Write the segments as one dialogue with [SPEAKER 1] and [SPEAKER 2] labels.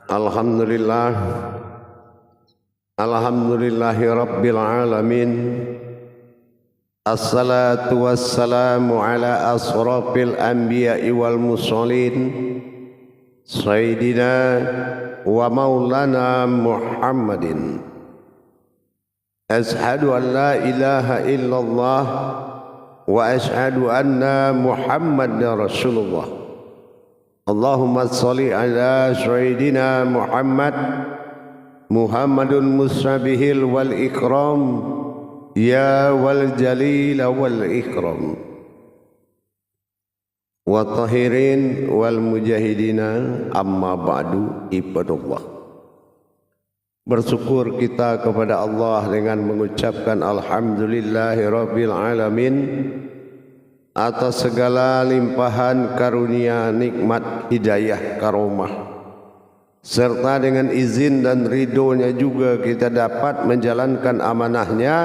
[SPEAKER 1] Alhamdulillah, alhamdulillahi rabbil alamin. Assalatu wassalamu ala asrafil anbiya'i wal mursalin Sayyidina wa maulana Muhammadin. Ashhadu an la ilaha illallah wa ashhadu anna Muhammadan Rasulullah. Allahumma salli ala Sayyidina Muhammadun musabihil wal ikram ya wal jalil wal ikram wa tahirin wal mujahidina amma ba'du ibadallah. Bersyukur kita kepada Allah dengan mengucapkan alhamdulillahi rabbil alamin atas segala limpahan karunia nikmat hidayah karomah, serta dengan izin dan ridhonya juga kita dapat menjalankan amanahnya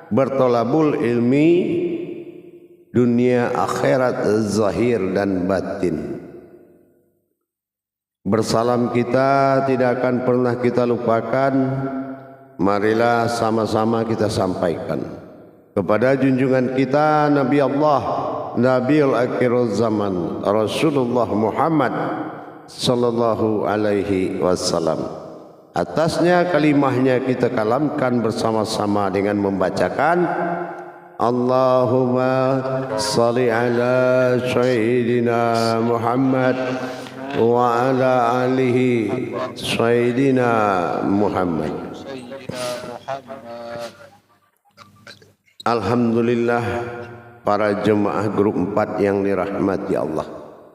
[SPEAKER 1] bertolabul ilmi dunia akhirat zahir dan batin. Bersalam kita tidak akan pernah kita lupakan. Marilah sama-sama kita sampaikan kepada junjungan kita Nabi Allah, Nabiul Akhirul Zaman, Rasulullah Muhammad sallallahu alaihi wasallam. Atasnya kalimahnya kita kalamkan bersama-sama dengan membacakan Allahumma salli ala Sayyidina Muhammad wa ala alihi Sayyidina Muhammad. Alhamdulillah, para jemaah grup 4 yang dirahmati Allah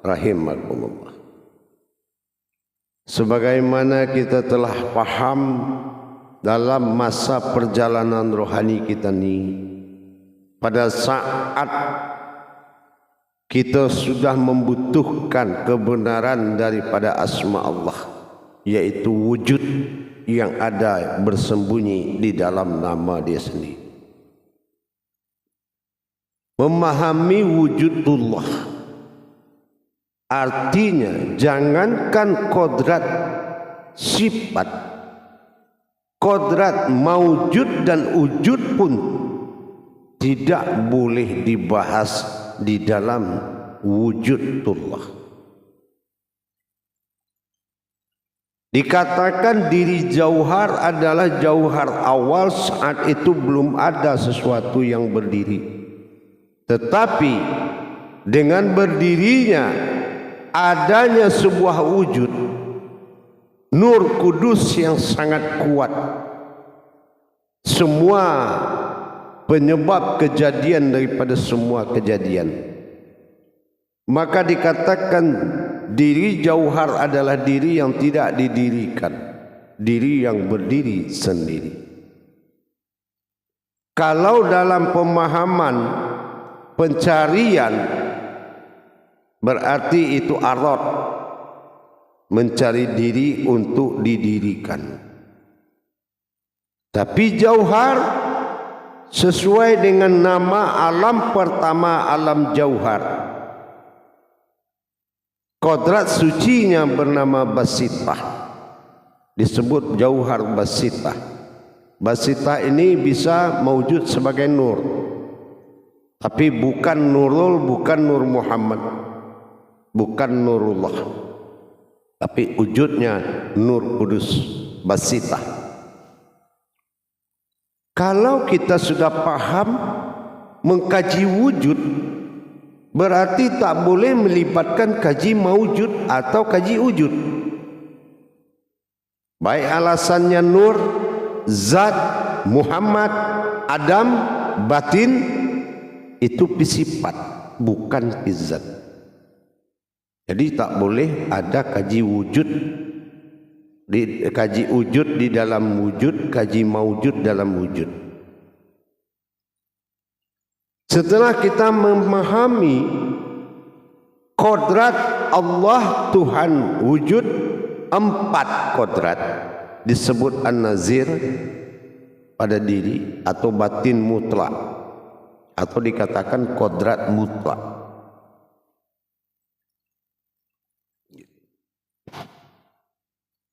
[SPEAKER 1] rahimakumullah. Sebagaimana kita telah paham dalam masa perjalanan rohani kita ini, pada saat kita sudah membutuhkan kebenaran daripada asma Allah, yaitu wujud yang ada bersembunyi di dalam nama Dia sendiri. Memahami wujudullah artinya jangankan kodrat sifat, kodrat maujud dan wujud pun tidak boleh dibahas di dalam wujudullah. Dikatakan diri jauhar adalah jauhar awal, saat itu belum ada sesuatu yang berdiri. Tetapi dengan berdirinya adanya sebuah wujud Nur Kudus yang sangat kuat, semua penyebab kejadian daripada semua kejadian, maka dikatakan diri jauhar adalah diri yang tidak didirikan, diri yang berdiri sendiri. Kalau dalam pemahaman pencarian berarti itu arad, mencari diri untuk didirikan. Tapi jauhar sesuai dengan nama alam pertama, alam jauhar. Kodrat sucinya bernama basitah, disebut jauhar basitah. Basitah ini bisa mewujud sebagai nur, tapi bukan Nurul, bukan Nur Muhammad, bukan Nurullah, tapi wujudnya Nur Kudus basitah. Kalau kita sudah paham mengkaji wujud, berarti tak boleh melibatkan kaji maujud atau kaji wujud. Baik alasannya Nur, Zat, Muhammad, Adam, batin, itu sifat, bukan zat. Jadi tak boleh ada kaji wujud, kaji wujud di dalam wujud, kaji maujud dalam wujud. Setelah kita memahami kodrat Allah Tuhan wujud, 4 kodrat disebut an-nazir pada diri atau batin mutlak, atau dikatakan kodrat mutlak.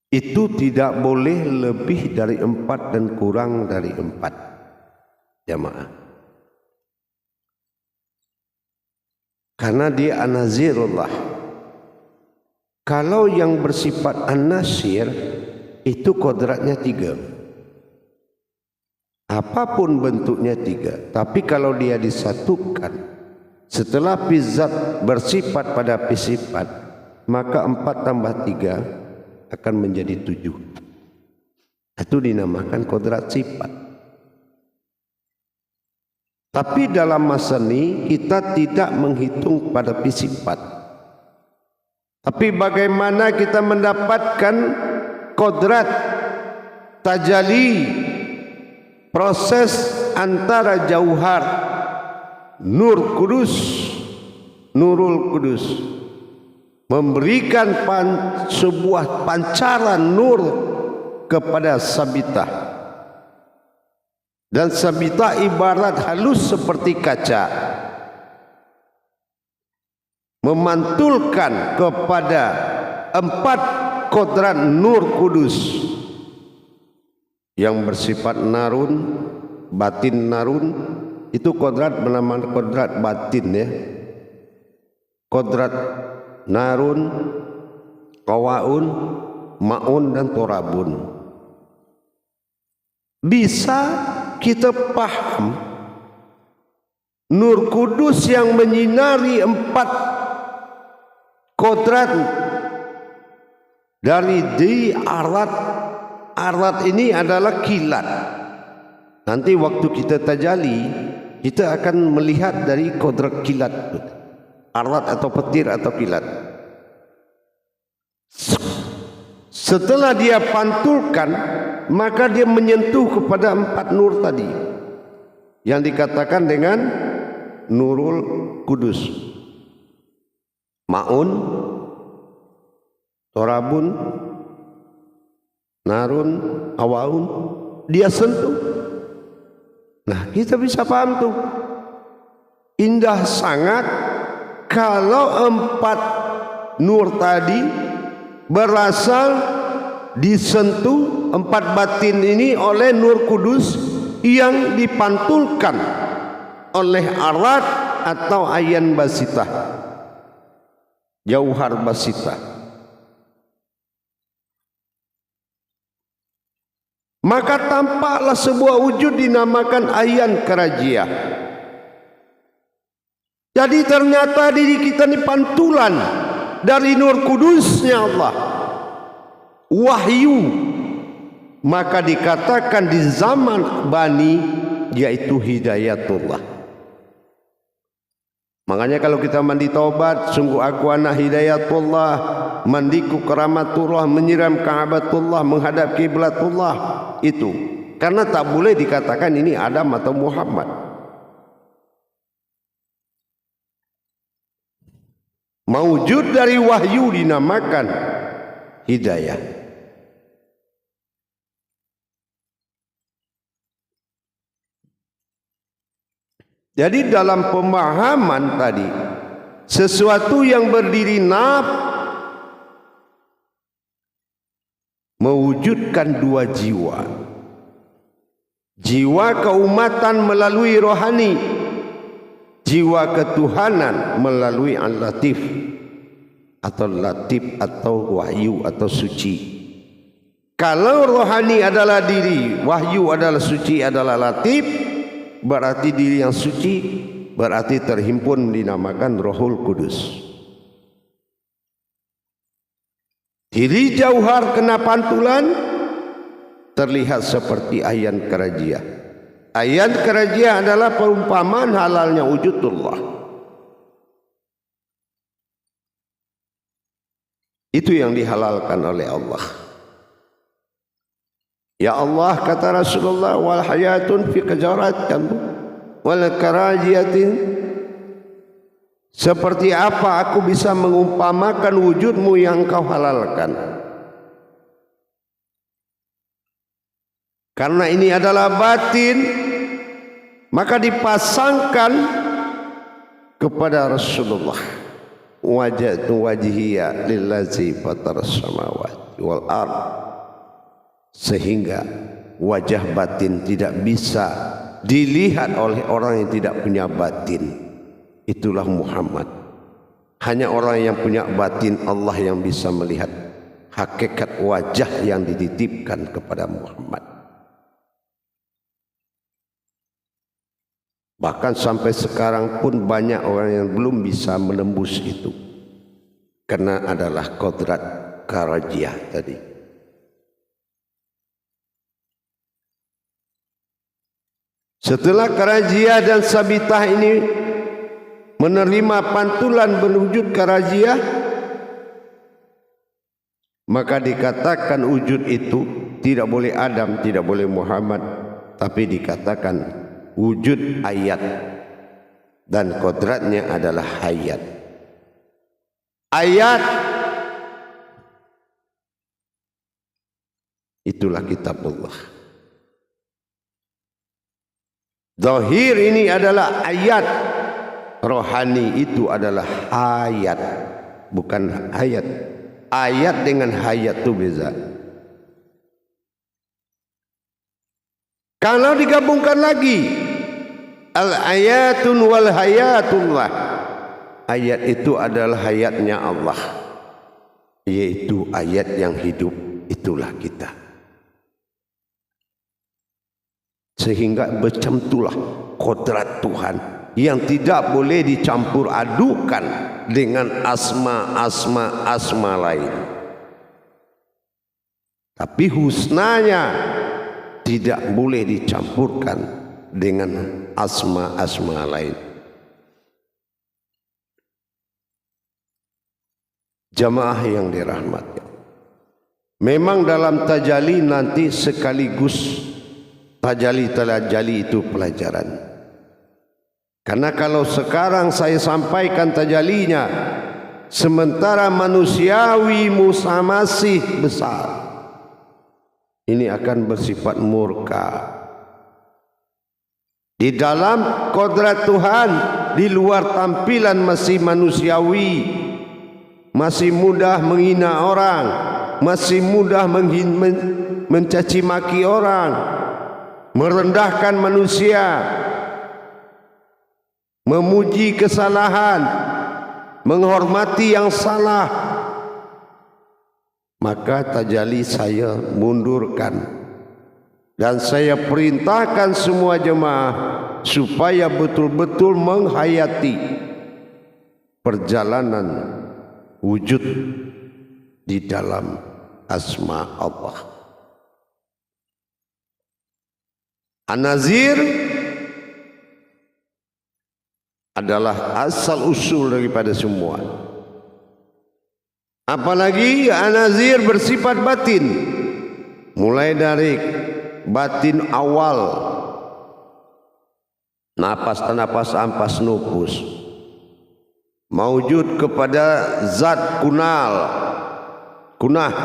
[SPEAKER 1] itu tidak boleh lebih dari 4 dan kurang dari 4 jamaah. Karena dia an-nazirullah. Kalau yang bersifat an-nasir itu kodratnya 3. Apapun bentuknya 3. Tapi kalau dia disatukan setelah zat bersifat pada sifat, maka 4 tambah 3 akan menjadi 7. Itu dinamakan kodrat sifat. Tapi dalam masa ini kita tidak menghitung pada sifat. Tapi bagaimana kita mendapatkan kodrat tajali, proses antara jauhar nur kudus, nurul kudus, memberikan sebuah pancaran nur kepada sabitah. Dan sabitah ibarat halus seperti kaca, memantulkan kepada 4 kodrat nur kudus yang bersifat narun, batin narun. Itu kodrat bernama kodrat batin ya. Kodrat narun, qawaun, maun dan torabun. Bisa kita paham nur kudus yang menyinari 4 kodrat dari di arat. Arat ini adalah kilat. Nanti waktu kita tajali, kita akan melihat dari kodrat kilat, arat atau petir atau kilat. Setelah dia pantulkan, maka dia menyentuh kepada 4 nur tadi yang dikatakan dengan nurul kudus, maun, torabun, narun, awaun. Dia sentuh. Nah, kita bisa paham tuh, indah sangat kalau 4 nur tadi berasal disentuh 4 batin ini oleh nur kudus yang dipantulkan oleh arat atau ayan basitah, jauhar basitah. Maka tampaklah sebuah wujud dinamakan ayan karajiah. Jadi ternyata diri kita ini pantulan dari nur kudusnya Allah, wahyu. Maka dikatakan di zaman Bani, yaitu hidayatullah. Makanya kalau kita mandi taubat, sungguh aku anak hidayatullah, mandiku keramatullah, menyiram ka'batullah, menghadap kiblatullah. Itu karena tak boleh dikatakan ini Adam atau Muhammad. Mawujud dari wahyu dinamakan hidayah. Jadi dalam pemahaman tadi, sesuatu yang berdiri naf mewujudkan 2 jiwa. Jiwa keumatan melalui rohani, jiwa ketuhanan melalui al-latif atau latif atau wahyu atau suci. Kalau rohani adalah diri, wahyu adalah suci, adalah latif, berarti diri yang suci, berarti terhimpun dinamakan Rohul Kudus. Diri jauhar kena pantulan terlihat seperti ayan karajiah. Ayan karajiah adalah perumpamaan halalnya wujudullah. Itu yang dihalalkan oleh Allah. Ya Allah, kata Rasulullah, wal hayatun fi qajaratin wal karajiatin. Seperti apa aku bisa mengumpamakan wujudmu yang kau halalkan? Karena ini adalah batin, maka dipasangkan kepada Rasulullah. wajhatu wajhiya lillazi fataras samawati wal ard, sehingga wajah batin tidak bisa dilihat oleh orang yang tidak punya batin. Itulah Muhammad. Hanya orang yang punya batin, Allah yang bisa melihat hakikat wajah yang dititipkan kepada Muhammad. Bahkan sampai sekarang pun banyak orang yang belum bisa menembus itu, karena adalah kodrat karajiyah tadi. Setelah karajiyah dan sabitah ini menerima pantulan berwujud karajiyah, maka dikatakan wujud itu tidak boleh Adam, tidak boleh Muhammad, tapi dikatakan wujud ayat, dan kodratnya adalah hayat. Ayat itulah kitabullah. Zahir ini adalah ayat, rohani itu adalah hayat, bukan hayat. Ayat dengan hayat itu beza. Kalau digabungkan lagi, al-ayatun wal hayatullah, ayat itu adalah hayatnya Allah, yaitu ayat yang hidup, itulah kita. Sehingga macam itulah kodrat Tuhan yang tidak boleh dicampur adukan dengan asma lain. Tapi husnanya tidak boleh dicampurkan dengan asma lain. Jamaah yang dirahmati, memang dalam tajalli nanti sekaligus tajalli itu pelajaran. Karena kalau sekarang saya sampaikan tajallinya, sementara manusiawi Musa masih besar, ini akan bersifat murka. Di dalam kodrat Tuhan, di luar tampilan masih manusiawi, masih mudah menghina orang, masih mudah mencaci maki orang, merendahkan manusia, memuji kesalahan, menghormati yang salah. Maka tajalli saya mundurkan, dan saya perintahkan semua jemaah supaya betul-betul menghayati perjalanan wujud di dalam asma Allah. An-Nazir adalah asal usul daripada semua. Apalagi An-Nazir bersifat batin, mulai dari batin awal, napas ampas nupus, maujud kepada zat kunah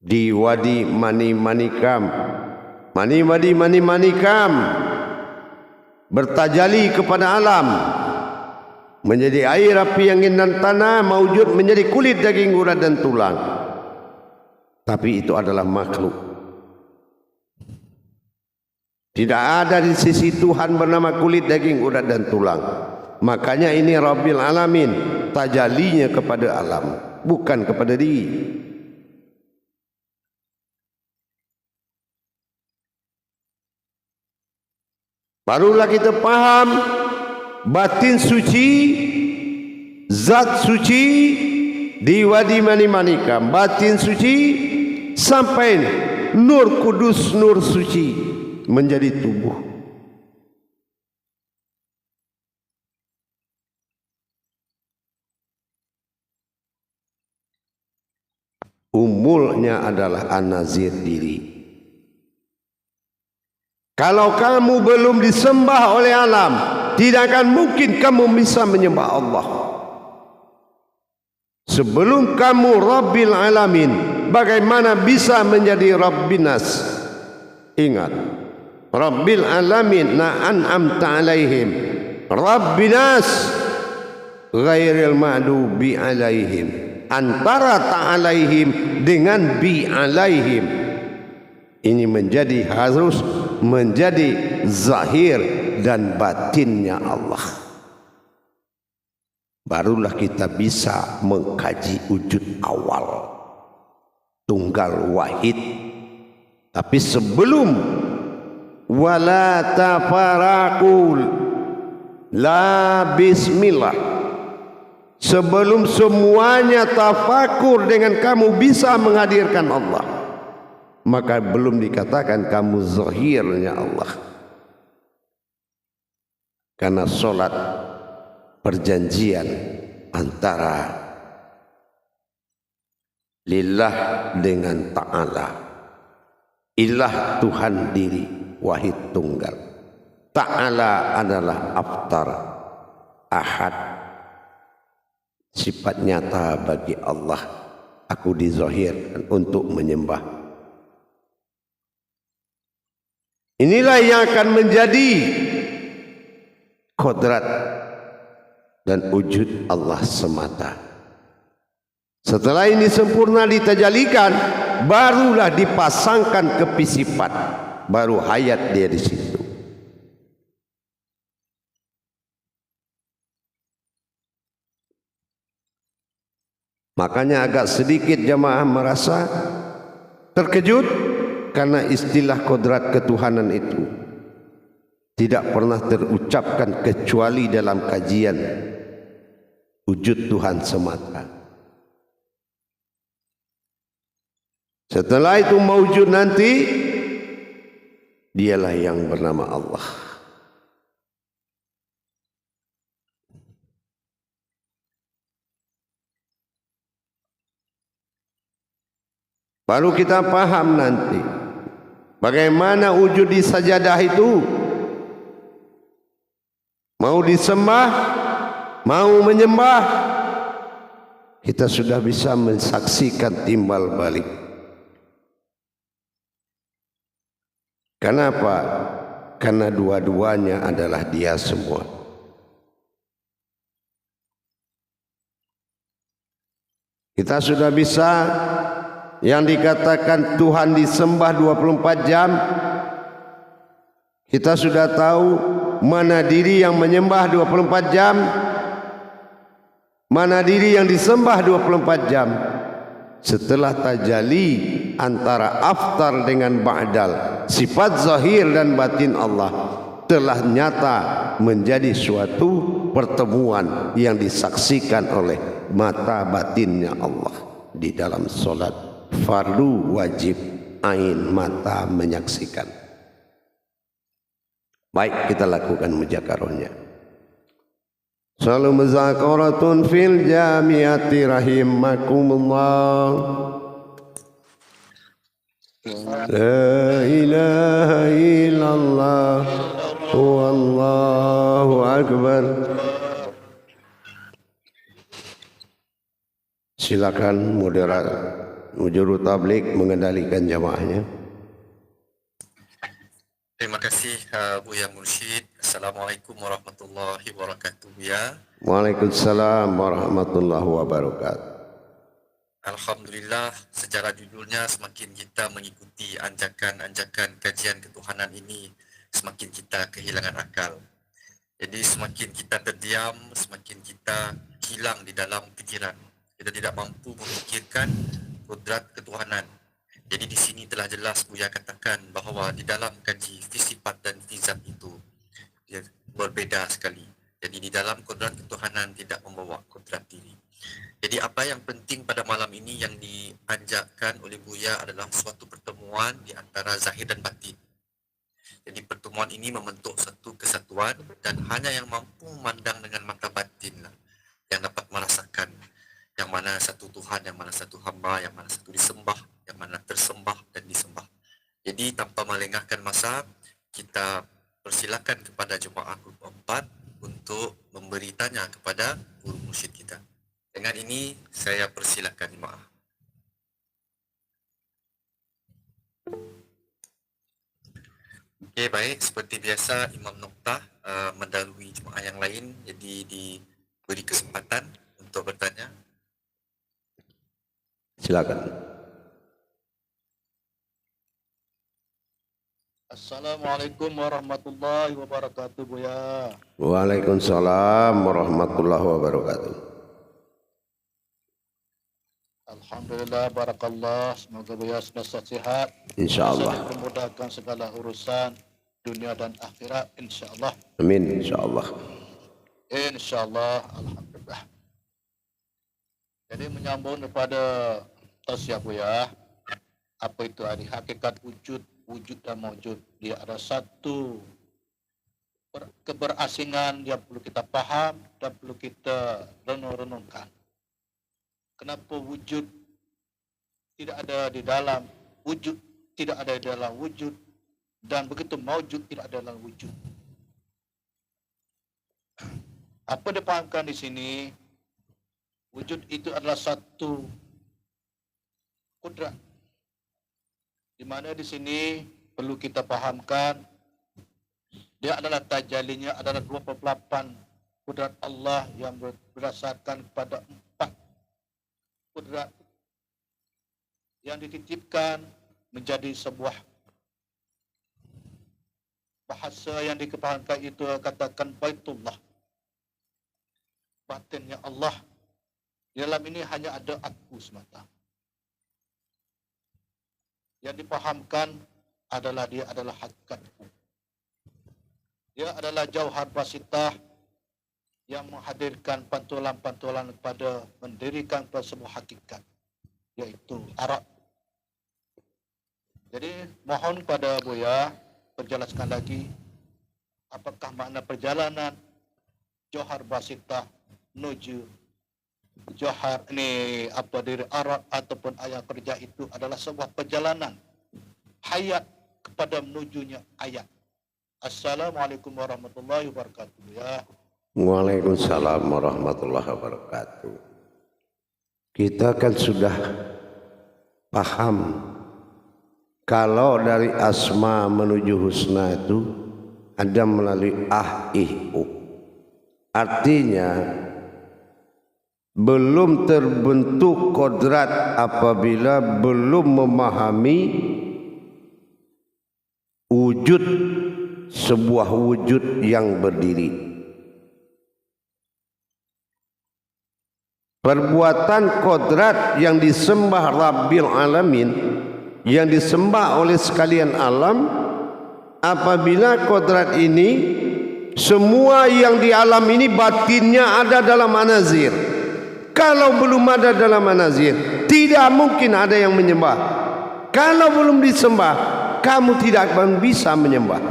[SPEAKER 1] di wadi mani-manikam, mani-manikam bertajali kepada alam, menjadi air, api, angin dan tanah, maujud menjadi kulit, daging, urat dan tulang. Tapi itu adalah makhluk. Tidak ada di sisi Tuhan bernama kulit, daging, urat dan tulang. Makanya ini Rabbil Alamin, tajalinya kepada alam, bukan kepada diri. Barulah kita paham batin suci, zat suci di wadi mani-manikam, batin suci sampai nur kudus, nur suci menjadi tubuh. Umulnya adalah An-Nazir diri. Kalau kamu belum disembah oleh alam, tidak akan mungkin kamu bisa menyembah Allah. Sebelum kamu Rabbil Alamin, bagaimana bisa menjadi Rabbinas? Ingat, Rabbil Alamin na an'amta alaihim, Rabbinas ghairil ma'dubi alaihim, antara ta'alaihim dengan bi alaihim. Ini harus menjadi zahir dan batinnya Allah. Barulah kita bisa mengkaji wujud awal tunggal wahid. Tapi sebelum wala tafarakul la bismillah, sebelum semuanya tafakur dengan kamu bisa menghadirkan Allah, maka belum dikatakan kamu zahirnya Allah. Karena solat perjanjian antara lillah dengan ta'ala. Ilah Tuhan diri wahid tunggal, ta'ala adalah aftar ahad, sifat nyata bagi Allah. Aku dizahirkan untuk menyembah. Inilah yang akan menjadi kodrat dan wujud Allah semata. Setelah ini sempurna ditajalikan, barulah dipasangkan kepi sifat, baru hayat dia di situ. Makanya agak sedikit jamaah merasa terkejut karena istilah kodrat ketuhanan itu tidak pernah terucapkan kecuali dalam kajian wujud Tuhan semata. Setelah itu mawujud nanti, dialah yang bernama Allah. Baru kita paham nanti bagaimana wujud di sajadah itu. Mau disembah, mau menyembah, kita sudah bisa mensaksikan timbal balik. Kenapa? Karena dua-duanya adalah dia semua. Kita sudah bisa yang dikatakan Tuhan disembah 24 jam. Kita sudah tahu mana diri yang menyembah 24 jam, mana diri yang disembah 24 jam. Setelah tajali antara aftar dengan ba'dal, sifat zahir dan batin Allah telah nyata menjadi suatu pertemuan yang disaksikan oleh mata batinnya Allah di dalam solat fardu wajib ain mata menyaksikan. Baik, kita lakukan muzakarohnya. Salam muzakaratun fil jamiati rahimakumullah. La ilaha illallah wallahu akbar. Silakan mujuru tablik mengendalikan jamaahnya.
[SPEAKER 2] Terima kasih Buya Mursyid. Assalamualaikum warahmatullahi wabarakatuh ya.
[SPEAKER 1] Waalaikumsalam warahmatullahi wabarakatuh.
[SPEAKER 2] Alhamdulillah, secara judulnya semakin kita mengikuti anjakan-anjakan kajian ketuhanan ini, semakin kita kehilangan akal. Jadi semakin kita terdiam, semakin kita hilang di dalam pikiran. Kita tidak mampu memikirkan kodrat ketuhanan. Jadi di sini telah jelas Buya katakan bahawa di dalam kaji sifat dan zat itu dia berbeza sekali. Jadi di dalam kodrat ketuhanan tidak membawa kodrat diri. Jadi apa yang penting pada malam ini yang dianjakkan oleh Buya adalah suatu pertemuan di antara zahir dan batin. Jadi pertemuan ini membentuk satu kesatuan dan hanya yang mampu memandang dengan mata batin lah yang dapat merasakan yang mana satu Tuhan, yang mana satu hamba, yang mana satu disembah, yang mana tersembah dan disembah. Jadi tanpa melengahkan masa, kita persilakan kepada jemaah grup 4 untuk memberi tanya kepada guru mursyid kita. Dengan ini saya persilakan jemaah. Okey, baik, seperti biasa Imam Noktah mendahului jemaah yang lain. Jadi beri kesempatan untuk bertanya.
[SPEAKER 1] Silakan.
[SPEAKER 3] Assalamualaikum warahmatullahi wabarakatuh, Buya.
[SPEAKER 1] Waalaikumsalam warahmatullahi wabarakatuh.
[SPEAKER 3] Alhamdulillah, barakallah. Semoga Buya senantiasa sehat.
[SPEAKER 1] Insyaallah.
[SPEAKER 3] Bisa dipermudahkan segala urusan dunia dan akhirat, insyaallah.
[SPEAKER 1] Amin insyaallah.
[SPEAKER 3] Insyaallah, alhamdulillah. Jadi menyambung kepada tausiah Buya, apa itu hari hakikat wujud dan mawjud. Dia ada satu keberasingan yang perlu kita paham dan perlu kita renung-renungkan. Kenapa wujud tidak ada di dalam wujud, tidak ada di dalam wujud, dan begitu mawjud tidak ada dalam wujud. Apa dipahamkan di sini? Wujud itu adalah satu kudrat, di mana di sini perlu kita pahamkan dia adalah tajalinya adalah 28 kudrat Allah yang berdasarkan pada 4 kudrat yang dititipkan menjadi sebuah bahasa yang dikepahamkan itu katakan Baitullah, batinnya Allah. Di dalam ini hanya ada aku semata. Yang dipahamkan adalah dia adalah hakikatku. Dia adalah jauhar basitah yang menghadirkan pantulan-pantulan kepada mendirikan sebuah hakikat, yaitu arad. Jadi mohon pada Buya perjelaskan lagi apakah makna perjalanan jauhar basitah menuju jauhar ini apa diri arad ataupun ayat kerja itu adalah sebuah perjalanan hayat kepada menujunya ayat. Assalamualaikum warahmatullahi wabarakatuh. Ya.
[SPEAKER 1] Waalaikumsalam warahmatullahi wabarakatuh. Kita kan sudah paham kalau dari asma menuju husna itu ada melalui u. Artinya belum terbentuk kodrat apabila belum memahami wujud sebuah wujud yang berdiri. Perbuatan kodrat yang disembah Rabbil Alamin, yang disembah oleh sekalian alam, apabila kodrat ini semua yang di alam ini batinnya ada dalam anazir. Kalau belum ada dalam anazir, tidak mungkin ada yang menyembah. Kalau belum disembah, kamu tidak akan bisa menyembah.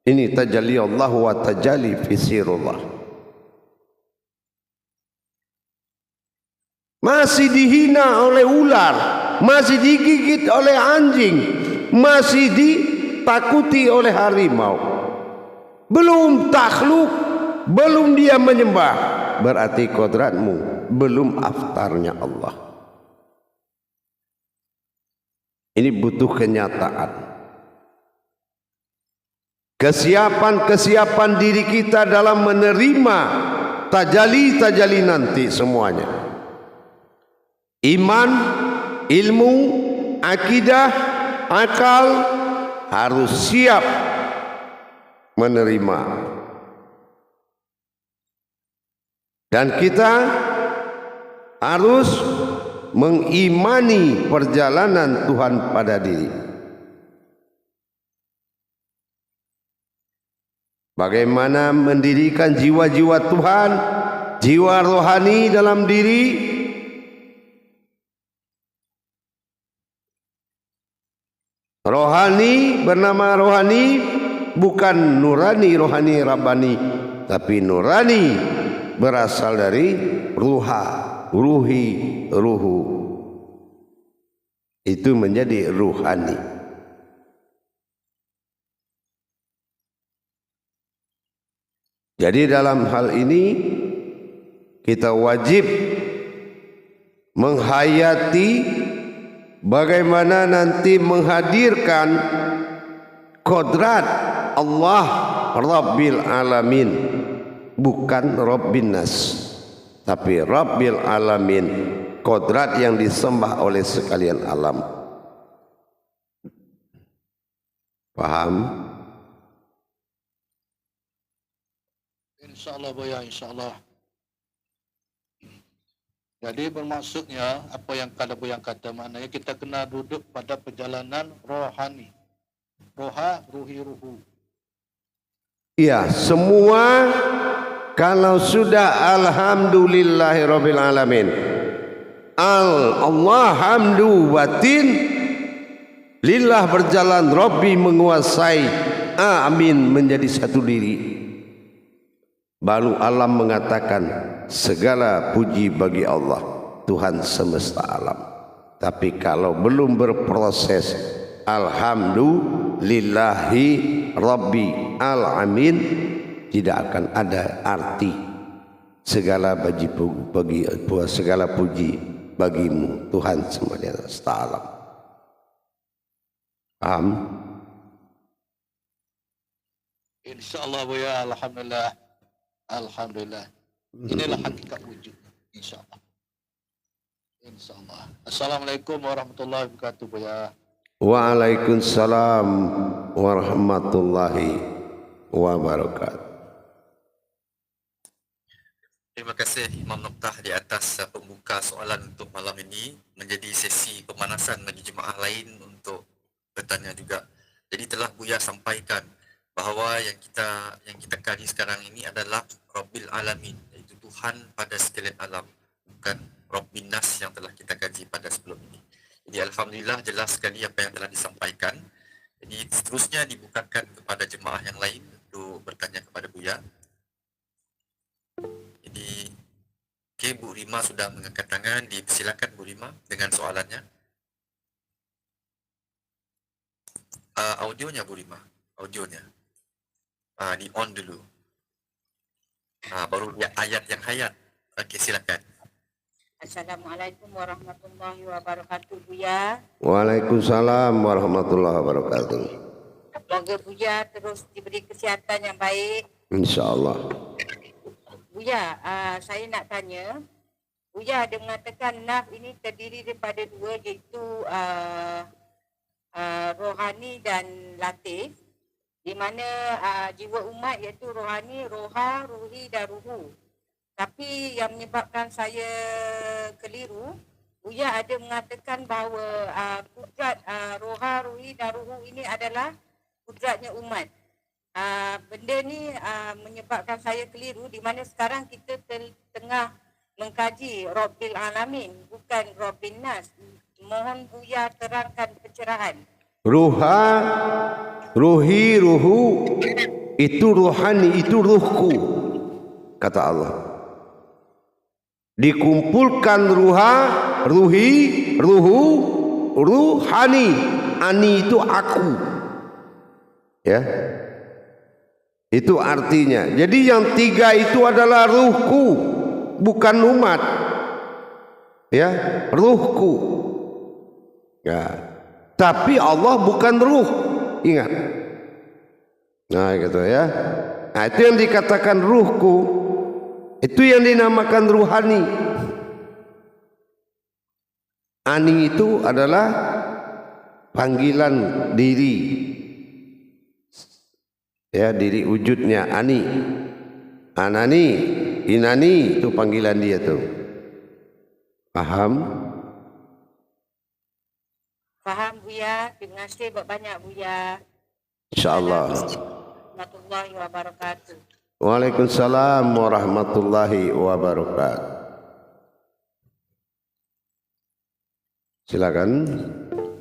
[SPEAKER 1] Ini tajalli Allah wa tajalli fi sirullah. Masih dihina oleh ular, masih digigit oleh anjing, masih ditakuti oleh harimau. Belum takhluk, belum dia menyembah. Berarti kodratmu belum aftarnya Allah. Ini butuh kenyataan. Kesiapan diri kita dalam menerima tajali nanti semuanya. Iman, ilmu, akidah, akal harus siap menerima. Dan kita harus mengimani perjalanan Tuhan pada diri. Bagaimana mendirikan jiwa-jiwa Tuhan, jiwa rohani dalam diri. Rohani bernama rohani, bukan nurani, rohani, rabbani, tapi nurani berasal dari ruha, ruhi, ruhu. Itu menjadi ruhani. Jadi dalam hal ini kita wajib menghayati bagaimana nanti menghadirkan kodrat Allah Rabbil Alamin bukan Rabbin Nas, tapi Rabbil Alamin, kodrat yang disembah oleh sekalian alam. Paham?
[SPEAKER 3] InsyaAllah Buya, insyaAllah. Jadi bermaksudnya apa yang kalau Buya kata, maknanya kita kena duduk pada perjalanan rohani. Roha, ruhi, ruhu.
[SPEAKER 1] Ya, semua kalau sudah alhamdulillahirabbil alamin. Allah hamdu batin, lillah berjalan, Rabbi menguasai, amin menjadi satu diri. Baru alam mengatakan segala puji bagi Allah, Tuhan semesta alam. Tapi kalau belum berproses alhamdulillahi rabbi alamin, tidak akan ada arti segala segala puji bagimu Tuhan semesta alam. Paham?
[SPEAKER 3] InsyaAllah Buya, alhamdulillah. Alhamdulillah. Inilah hakikat wujud. InsyaAllah. InsyaAllah. Assalamualaikum warahmatullahi wabarakatuh Buya.
[SPEAKER 1] Waalaikumsalam warahmatullahi wabarakatuh.
[SPEAKER 2] Terima kasih Imam Noktah di atas pembuka soalan untuk malam ini, menjadi sesi pemanasan bagi jemaah lain untuk bertanya juga. Jadi telah Buya sampaikan bahawa yang kita kaji sekarang ini adalah Rabbil Alamin, iaitu Tuhan pada sekalian alam, bukan Rabbin Nas yang telah kita kaji pada sebelum ini. Jadi alhamdulillah jelas sekali apa yang telah disampaikan. Jadi seterusnya dibukakan kepada jemaah yang lain untuk bertanya kepada Buya. Jadi okay, Bu Rima sudah mengangkat tangan, dipersilakan Bu Rima dengan soalannya. Audionya Bu Rima, audionya. Di on dulu. Baru ayat yang hayat. Okey, silakan.
[SPEAKER 4] Assalamualaikum warahmatullahi wabarakatuh Buya.
[SPEAKER 1] Waalaikumsalam warahmatullahi wabarakatuh.
[SPEAKER 4] Semoga Buya terus diberi kesihatan yang baik.
[SPEAKER 1] InsyaAllah.
[SPEAKER 4] Buya, saya nak tanya, Buya ada mengatakan naf ini terdiri daripada dua, iaitu rohani dan latif, di mana jiwa umat iaitu rohani, roha, ruhi dan ruhu. Tapi yang menyebabkan saya keliru, Buya ada mengatakan bahawa kudrat roha, ruhi dan ruhu ini adalah kudratnya umat. Benda ni menyebabkan saya keliru, di mana sekarang kita tengah mengkaji Rabbil Alamin, bukan Rabbin Nas. Mohon Buya terangkan pencerahan.
[SPEAKER 1] Ruha, ruhi, ruhu, itu rohani, itu ruhku, kata Allah. Dikumpulkan ruha, ruhi, ruhu, ruhani. Ani itu aku. Ya. Itu artinya. Jadi yang tiga itu adalah ruhku, bukan umat. Ya, ruhku. Ya. Tapi Allah bukan ruh. Ingat. Nah, gitu ya. Nah, itu yang dikatakan ruhku. Itu yang dinamakan ruhani. Ani itu adalah panggilan diri. Ya, diri wujudnya ani. Anani, inani, itu panggilan dia tuh. Paham?
[SPEAKER 4] Faham Buya, terima kasih banyak Buya.
[SPEAKER 1] InsyaAllah.
[SPEAKER 4] Warahmatullahi wabarakatuh.
[SPEAKER 1] Waalaikumsalam warahmatullahi wabarakatuh. Silakan.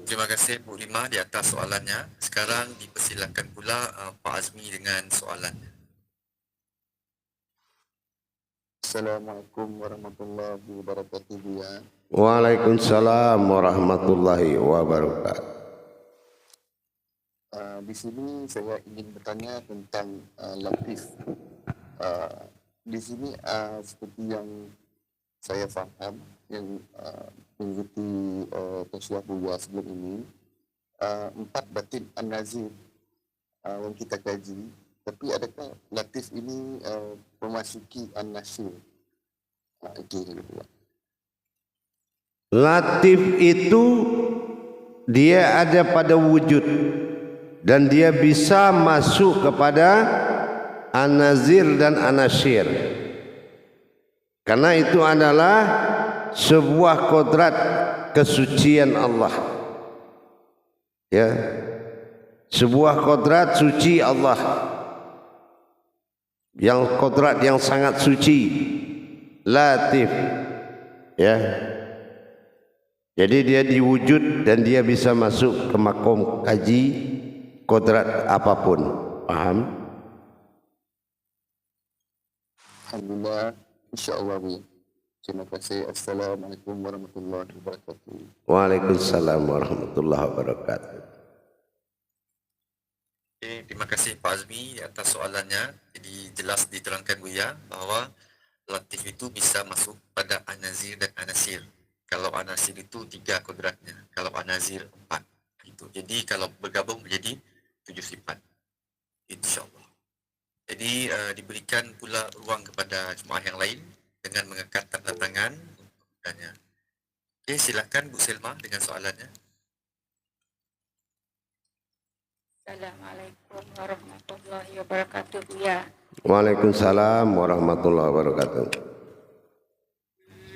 [SPEAKER 2] Terima kasih Bu Rima di atas soalannya. Sekarang dipersilakan pula Pak Azmi dengan soalannya.
[SPEAKER 5] Assalamualaikum warahmatullahi wabarakatuh Buya.
[SPEAKER 1] Waalaikumsalam warahmatullahi wabarakatuh.
[SPEAKER 5] Di sini saya ingin bertanya tentang latif. Di sini seperti yang saya faham, yang mengikuti tausiah Buya sebelum ini, 4 batin an-nazir yang kita kaji Tapi adakah latif ini memasuki an-nasir? Itu yang kedua.
[SPEAKER 1] Latif itu dia ada pada wujud dan dia bisa masuk kepada an-nazir dan an-nasyir. Karena itu adalah sebuah kodrat kesucian Allah. Ya. Sebuah kodrat suci Allah. Yang kodrat yang sangat suci. Latif. Ya. Jadi dia diwujud dan dia bisa masuk ke makom kaji kodrat apapun. Paham?
[SPEAKER 5] Alhamdulillah, insyaAllah. Terima kasih. Assalamualaikum warahmatullahi wabarakatuh.
[SPEAKER 1] Waalaikumsalam warahmatullahi wabarakatuh.
[SPEAKER 2] Okay, terima kasih Pak Azmi atas soalannya. Jadi jelas diterangkan Buya bahawa latif itu bisa masuk pada an-nazir dan an-nasir. Kalau an-nasir itu 3 kodratnya, kalau an-nazir 4. Gitu. Jadi kalau bergabung menjadi 7 sifat. InsyaAllah. Jadi diberikan pula ruang kepada jemaah yang lain dengan mengangkat tanda tangan untuk bertanya. Okey, silakan Bu Selma dengan soalannya.
[SPEAKER 4] Assalamualaikum warahmatullahi wabarakatuh, Buya.
[SPEAKER 1] Waalaikumsalam warahmatullahi wabarakatuh.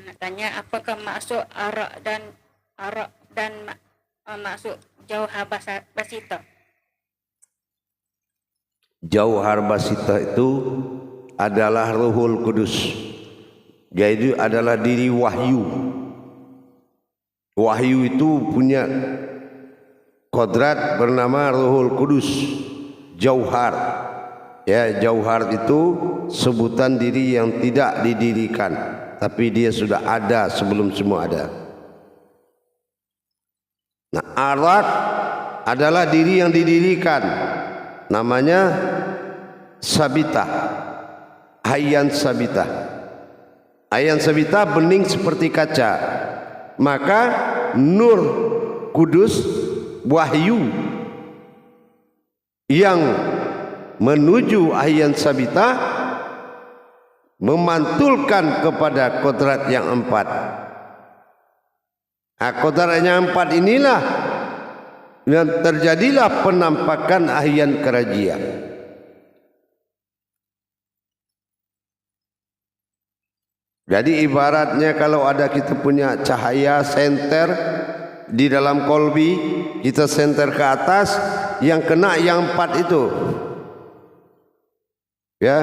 [SPEAKER 4] Nak tanya apakah maksud arak dan maksud jauhar basita?
[SPEAKER 1] Jauhar basita itu adalah Ruhul Kudus. Yaitu adalah diri wahyu. Wahyu itu punya kodrat bernama Ruhul Kudus. Jauhar. Ya, jauhar itu sebutan diri yang tidak didirikan, tapi dia sudah ada sebelum semua ada. Nah, arat adalah diri yang didirikan. Namanya sabita. Hayyan sabita. Hayyan sabita bening seperti kaca. Maka nur kudus wahyu yang menuju hayyan sabita memantulkan kepada kodrat yang 4. Kodrat yang 4 inilah yang terjadilah penampakan ahyan kerajaan. Jadi ibaratnya kalau ada kita punya cahaya senter di dalam kolbi, kita senter ke atas, yang kena yang 4 itu. Ya.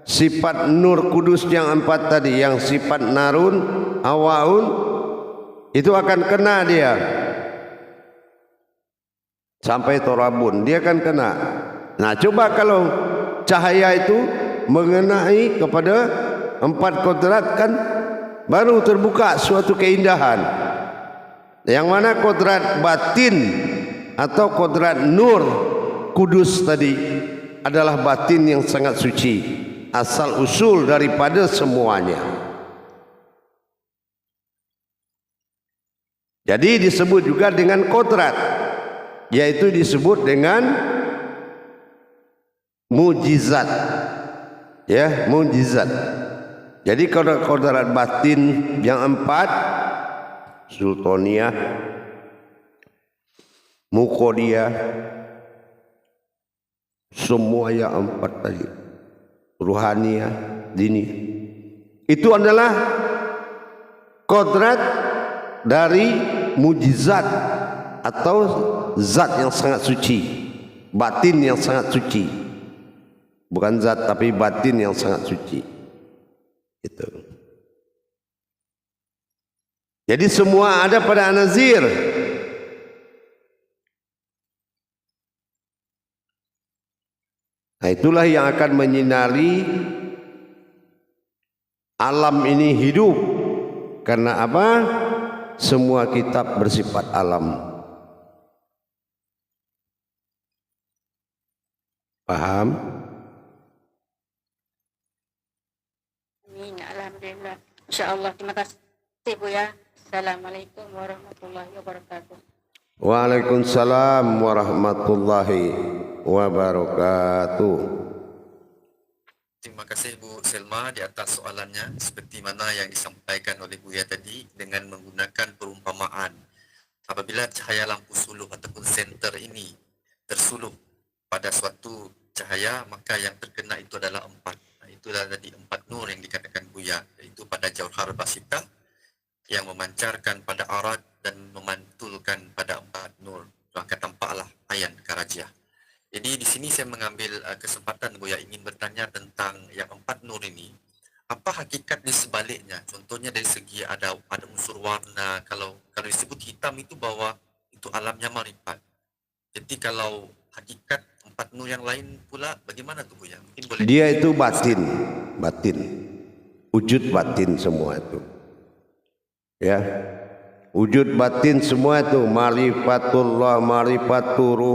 [SPEAKER 1] Sifat nur kudus yang 4 tadi, yang sifat narun, awaun, itu akan kena dia. Sampai torabun, dia akan kena. Nah, coba kalau cahaya itu mengenai kepada 4 kodrat, kan baru terbuka suatu keindahan. Yang mana kodrat batin atau kodrat nur kudus tadi adalah batin yang sangat suci, asal usul daripada semuanya. Jadi disebut juga dengan kodrat, yaitu disebut dengan mujizat. Ya, mujizat. Jadi kodrat batin yang 4, sultaniyah, mukodiyah, semua yang 4 tadi, ruhaniyah, dini, itu adalah kodrat dari mujizat atau zat yang sangat suci, batin yang sangat suci, bukan zat tapi batin yang sangat suci. Itu. Jadi semua ada pada an-nazir. Nah, itulah yang akan menyinari alam ini hidup. Karena apa? Semua kitab bersifat alam. Paham?
[SPEAKER 4] Amin. Alhamdulillah. InsyaAllah. Terima kasih, Buya. Assalamualaikum warahmatullahi wabarakatuh.
[SPEAKER 1] Waalaikumsalam warahmatullahi wabarakatuh.
[SPEAKER 2] Terima kasih Bu Selma di atas soalannya, seperti mana yang disampaikan oleh Buya tadi dengan menggunakan perumpamaan. Apabila cahaya lampu suluh ataupun senter ini tersuluh pada suatu cahaya, maka yang terkena itu adalah 4. Itulah tadi 4 nur yang dikatakan Buya, iaitu pada jauhar basitah yang memancarkan pada arat dan memantulkan pada 4 nur. Maka tampaklah ayan karajiah. Jadi di sini saya mengambil kesempatan Buya ingin bertanya tentang yang 4 nur ini. Apa hakikat di sebaliknya? Contohnya dari segi ada unsur warna. Kalau disebut hitam itu bahwa itu alamnya marifat. Jadi kalau hakikat 4 nur yang lain pula bagaimana tuh Buya? Mungkin boleh.
[SPEAKER 1] Dia itu batin, wujud batin semua itu. Ya, wujud batin semua itu marifatullah, marifatur,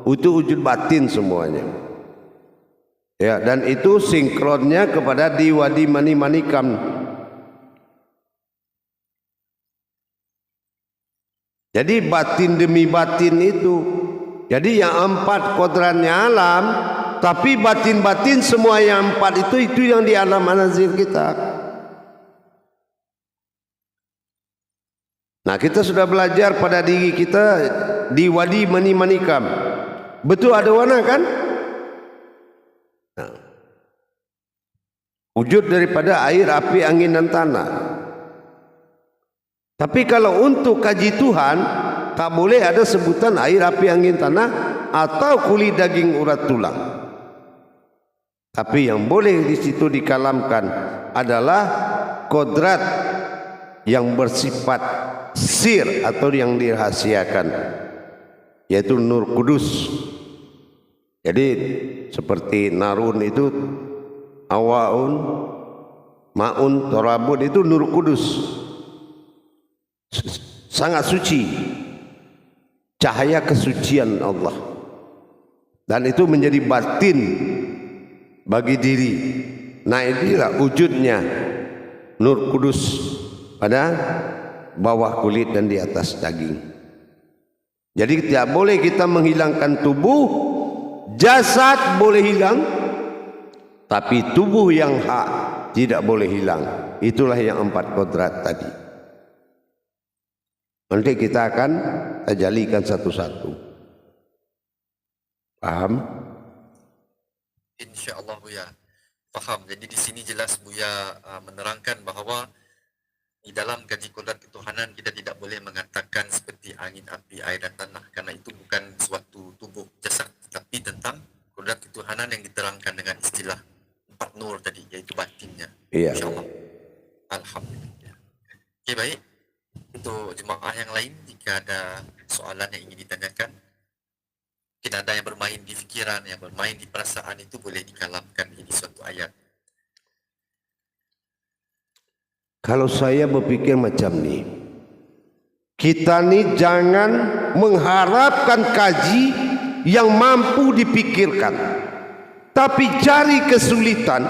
[SPEAKER 1] itu wujud batin semuanya. Ya, dan itu sinkronnya kepada diwadi mani manikam. Jadi batin demi batin itu. Jadi yang 4 kodratnya alam, tapi batin-batin semua yang 4 itu yang di alam anazir kita. Nah, kita sudah belajar pada diri kita di wadi mani manikam. Betul ada warna kan? Nah, wujud daripada air, api, angin dan tanah. Tapi kalau untuk kaji Tuhan, tak boleh ada sebutan air, api, angin, tanah atau kulit, daging, urat, tulang. Tapi yang boleh di situ dikalamkan adalah kodrat yang bersifat sir atau yang dirahasiakan, yaitu Nur Kudus. Jadi seperti narun itu awaun, maun, torabun itu Nur Kudus, sangat suci, cahaya kesucian Allah, dan itu menjadi batin bagi diri. Nah, inilah wujudnya Nur Kudus pada bawah kulit dan di atas daging. Jadi tidak boleh kita menghilangkan tubuh. Jasad boleh hilang, tapi tubuh yang hak tidak boleh hilang. Itulah yang 4 kodrat tadi. Nanti kita akan tajalikan satu-satu. Paham?
[SPEAKER 2] InsyaAllah Buya faham. Jadi di sini jelas Buya menerangkan bahawa di dalam kaji kodrat ketuhanan kita tidak boleh mengatakan seperti angin, api, air dan tanah, karena itu bukan suatu tubuh jasad, tapi tentang kodrat ketuhanan yang diterangkan dengan istilah 4 nur tadi, yaitu batinnya.
[SPEAKER 1] Iya.
[SPEAKER 2] InsyaAllah. Alhamdulillah. Okey, baik. Untuk jemaah yang lain, jika ada soalan yang ingin ditanyakan, mungkin ada yang bermain di fikiran, yang bermain di perasaan, itu boleh dikalamkan ini suatu ayat.
[SPEAKER 1] Kalau saya berpikir macam ni, kita ni jangan mengharapkan kaji yang mampu dipikirkan, tapi cari kesulitan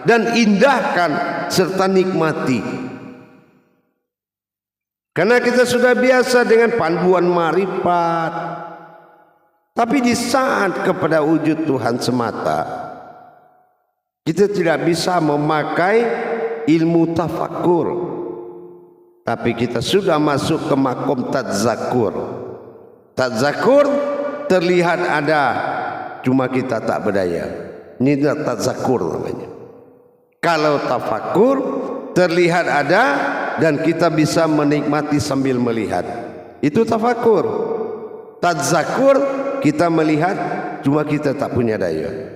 [SPEAKER 1] dan indahkan serta nikmati. Karena kita sudah biasa dengan panduan marifat, tapi di saat kepada wujud Tuhan semata, kita tidak bisa memakai ilmu tafakur, tapi kita sudah masuk ke makom tadzakur. Tadzakur terlihat ada, cuma kita tak berdaya. Ini tadzakur namanya. Kalau tafakur terlihat ada dan kita bisa menikmati sambil melihat, itu tafakur. Tadzakur kita melihat, cuma kita tak punya daya.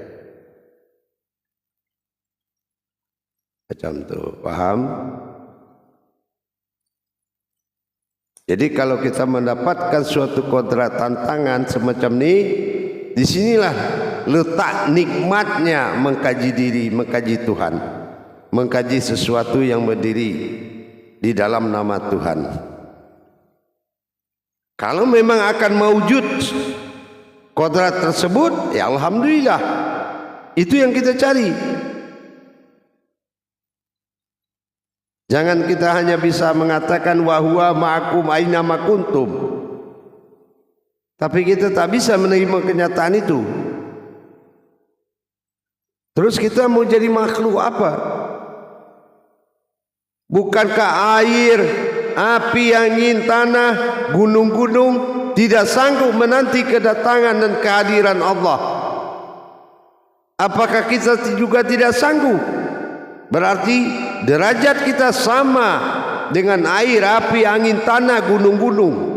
[SPEAKER 1] Macam tu, paham? Jadi kalau kita mendapatkan suatu kodrat tantangan semacam ni, di sinilah letak nikmatnya mengkaji diri, mengkaji Tuhan, mengkaji sesuatu yang berdiri di dalam nama Tuhan. Kalau memang akan mewujud kodrat tersebut, ya alhamdulillah, itu yang kita cari. Jangan kita hanya bisa mengatakan wa huwa ma'akum aina ma kuntum, tapi kita tak bisa menerima kenyataan itu. Terus kita mau jadi makhluk apa? Bukankah air, api, angin, tanah, gunung-gunung tidak sanggup menanti kedatangan dan kehadiran Allah? Apakah kita juga tidak sanggup? Berarti derajat kita sama dengan air, api, angin, tanah, gunung-gunung.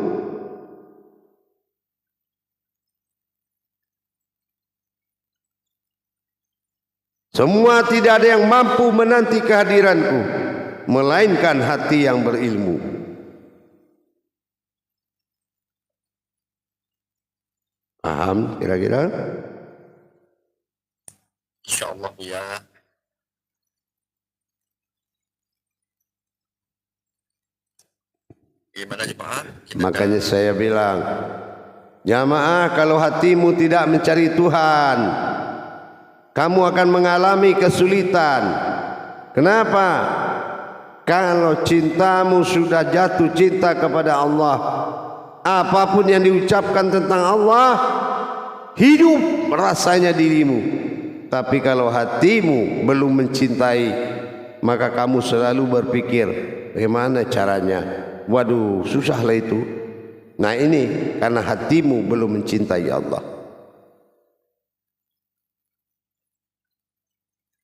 [SPEAKER 1] Semua tidak ada yang mampu menanti kehadiranku, melainkan hati yang berilmu. Paham kira-kira?
[SPEAKER 2] InsyaAllah ya. Gimana jemaah?
[SPEAKER 1] Makanya saya bilang, jamaah, kalau hatimu tidak mencari Tuhan, kamu akan mengalami kesulitan. Kenapa? Kalau cintamu sudah jatuh cinta kepada Allah, apapun yang diucapkan tentang Allah, hidup rasanya dirimu. Tapi kalau hatimu belum mencintai, maka kamu selalu berpikir, bagaimana caranya? Waduh, susahlah itu. Nah ini karena hatimu belum mencintai Allah.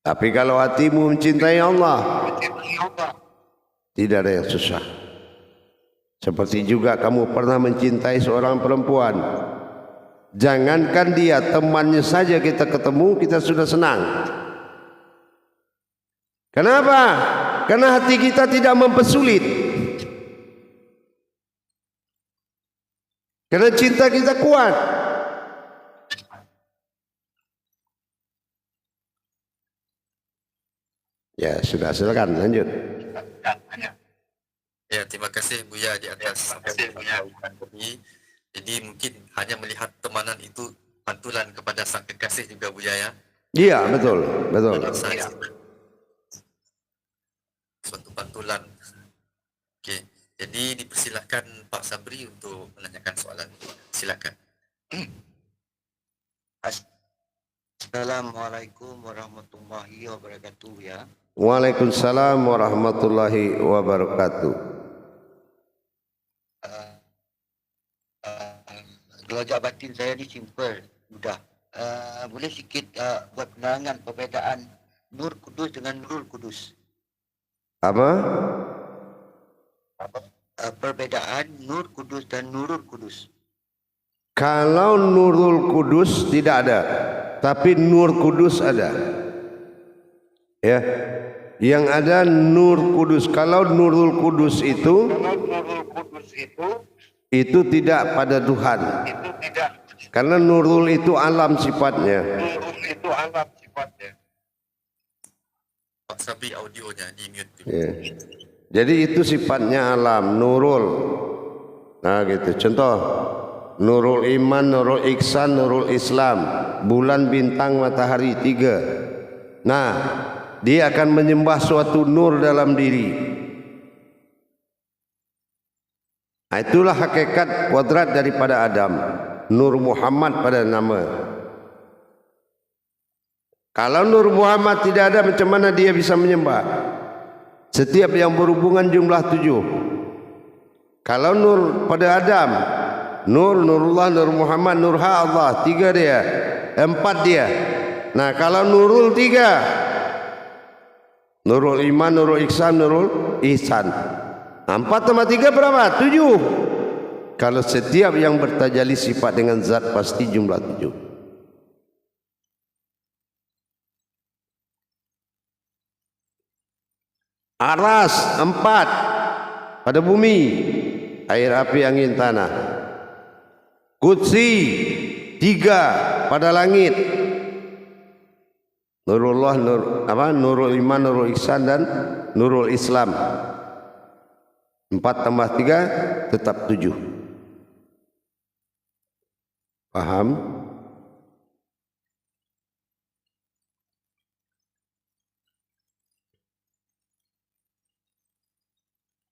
[SPEAKER 1] Tapi kalau hatimu mencintai Allah, tidak ada yang susah. Seperti juga kamu pernah mencintai seorang perempuan, jangankan dia, temannya saja kita ketemu, kita sudah senang. Kenapa? Karena hati kita tidak mempersulit. Karena cinta kita kuat. Ya sudah, silakan lanjut.
[SPEAKER 2] Ya, terima kasih Buya di atas jawaban tadi. Jadi mungkin hanya melihat temanan itu pantulan kepada sang kekasih juga Buya ya.
[SPEAKER 1] Iya, betul, betul.
[SPEAKER 2] Suatu pantulan. Okey. Jadi dipersilakan Pak Sabri untuk menanyakan soalan. Silakan.
[SPEAKER 6] Assalamualaikum warahmatullahi wabarakatuh ya.
[SPEAKER 1] Waalaikumsalam warahmatullahi wabarakatuh.
[SPEAKER 6] Gelajak batin saya ni simple, mudah. Boleh sikit buat penerangan perbezaan Nur Kudus dengan Nurul Kudus.
[SPEAKER 1] Apa?
[SPEAKER 6] Perbezaan Nur Kudus dan Nurul Kudus.
[SPEAKER 1] Kalau Nurul Kudus tidak ada, tapi Nur Kudus ada. Ya, yang ada Nur Kudus. Kalau Nurul Kudus itu tidak pada Tuhan. Karena Nurul itu alam sifatnya.
[SPEAKER 2] Pak Sabri audionya di mute.
[SPEAKER 1] Ya. Jadi itu sifatnya alam, Nurul. Nah gitu. Contoh, Nurul Iman, Nurul Ihsan, Nurul Islam, bulan, bintang, matahari, 3. Nah, dia akan menyembah suatu nur dalam diri. Nah, itulah hakikat kodrat daripada Adam. Nur Muhammad pada nama. Kalau Nur Muhammad tidak ada, macam mana dia bisa menyembah? Setiap yang berhubungan jumlah 7. Kalau Nur pada Adam, Nur, Nurullah, Nur Muhammad, Nur Ha Allah, 3 dia, 4 dia. Nah kalau Nurul 3, Nurul Iman, Nurul Ihsan, Nurul Ihsan. 4 tambah 3 berapa? 7. Kalau setiap yang bertajalli sifat dengan zat pasti jumlah 7. Aras 4 pada bumi, air, api, angin, tanah. Qudsi 3 pada langit. Nurullah, Nurul Iman, Nurul Ihsan dan Nurul Islam. 4 tambah 3 tetap 7. Paham?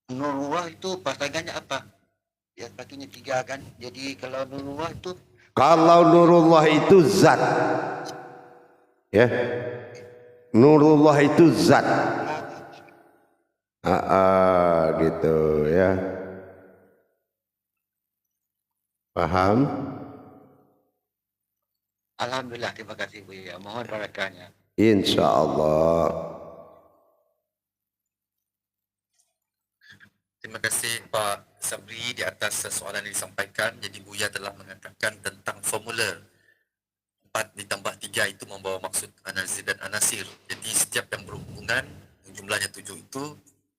[SPEAKER 6] Nurullah itu pasangannya apa? Ya satunya 3 kan. Jadi kalau Nurullah itu
[SPEAKER 1] Kalau Nurullah itu zat. Ya. Nurullah itu zat. Gitu ya. Paham?
[SPEAKER 6] alhamdulillah, terima kasih Buya. Mohon barakahnya.
[SPEAKER 1] Insya Allah.
[SPEAKER 2] Terima kasih Pak Sabri di atas soalan yang disampaikan. Jadi Buya telah mengatakan tentang formula 4 ditambah 3 itu membawa maksud anazir dan anasir. Jadi setiap yang berhubungan jumlahnya 7 itu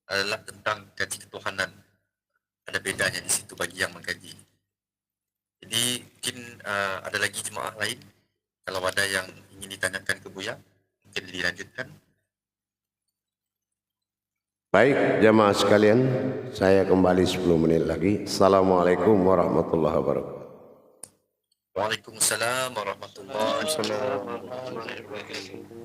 [SPEAKER 2] adalah tentang kaji ketuhanan. Ada bedanya di situ bagi yang mengkaji. Jadi mungkin ada lagi jemaah lain. Kalau ada yang ingin ditanyakan ke Buya, mungkin dilanjutkan.
[SPEAKER 1] Baik jamaah sekalian, saya kembali 10 menit lagi. Assalamualaikum warahmatullahi wabarakatuh.
[SPEAKER 2] Waalaikumsalam warahmatullahi wabarakatuh.